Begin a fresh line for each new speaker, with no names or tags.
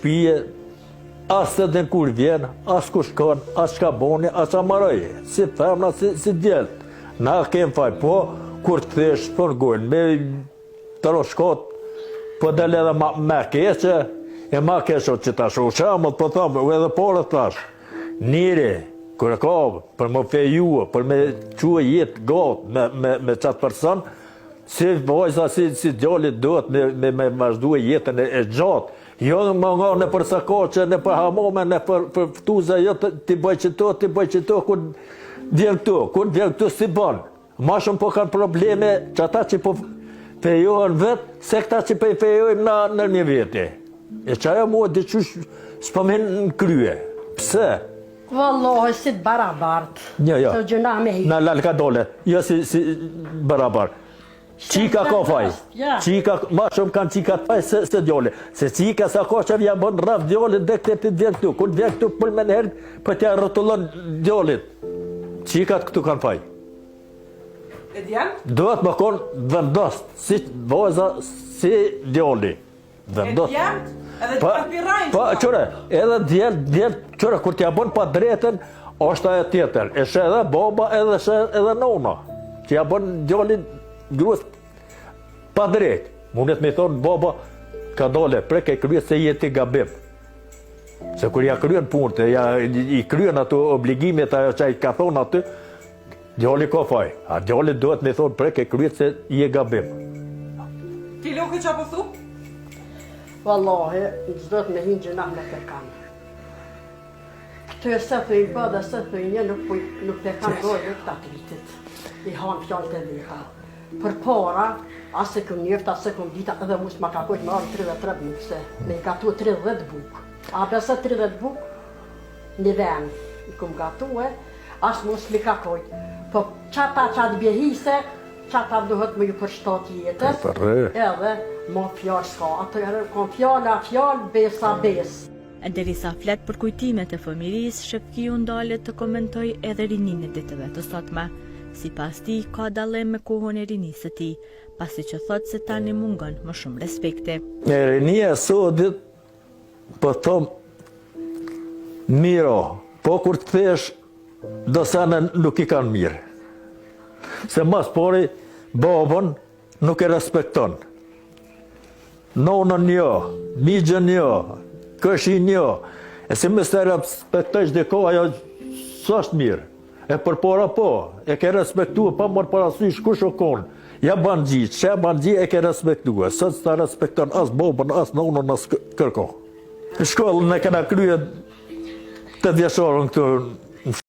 Pije, as të den kur vjen, as ku shkon, as shka boni, as a maroj. Si femna, si djelt. Na kem faj, po, kur të thesh, po në gojnë, me të roshkot, po del edhe me keqe, e ma keqe që ta shu shamët, po thamë, edhe porë të tash. Njëri, kur e ka, për më fejua, për me qua jetë gatë me qatë person, si vajza, si djallit duhet me vazhdu jetën e gjatë. Jo më nga në për sakoqe, në për hamome, në për ftuze, jo ti bëj qëto, kur vjen këtu si banë. Ma shumë po kanë probleme që ata që po fejohen vetë, se këta që po fejojmë në një vete. E që ajo mua diqush s'pëmin në krye. Pse?
Vallohi si të barabartë.
Jo.
Të gjëna me hi.
Në lalka dole, jo si barabartë. Qika ka faj, ma shumë kanë qika të faj se djole. Se qika sa ka që vjen bën raf djole dhe këtë të vjen këtu. Kur vjen këtu për me njerë për t'ja rëtullon djolit. Qikat këtu kanë faj.
E djel?
Duhet më konë vendost, si vojza, si djoli.
E djel? Edhe të përpirajnë?
Pa, qëre, edhe djel, qëre, kur t'ja bën pa drejten, është ajo tjetër. E shë edhe baba, edhe nona. T'ja bën djolin gruas pa drejt. Mundet me thonë, baba, ka dole, prek e kryet se jeti gabim. Se kur ja kryen punët, i kryen ato obligimet ajo që i ka thonë aty, djali ka faj. A djali duhet me thonë, prek e kryet se je gabim.
Ti Luki që apo thu?
Wallahi, s'dojt me hinë gjëna me përkanë. Këtë e se thëjnë bë dhe se thëjnë nuk përkanë dojë këta të vitit. I hanë fjallë të liha. Për para, asë këm njërta, asë këm dita, edhe musë ma ka kojtë më arë 33 bukë, se me i gatu 30 bukë. A bese 30 bukë, një venë i këm gatu asë musë mi ka kojtë. Po qatë bjehise, qatë duhet më ju përshtat jetës, edhe ma fjallë s'ka. Atëherë, kom fjallë, besa bes.
Derisa flet për kujtimet e fëmiris, Shefkiu ndalet të komentoj edhe rinin e ditëve të sotme. Si pas ti, ka dallim me kohën e rinisë të ti, pasi që thot se tani mungon më shumë respekti.
E rinia sotit, po thom, miro, po kur të thesh, do sana nuk i kanë mirë. Se mas pori, babën nuk e respekton. Nonën jo, migjën jo, këshin jo. E si më së respektojsh dhe ko, ajo së është mirë. E për para po, e ke respektua, pa mërë parasysh kush o konë. Ja banë gjitë, që banë gjitë e ke respektua. Sot s'ta respekton as bobën, as nonën, as kërko. Shkollën e kena krye të vjeshorën këtu.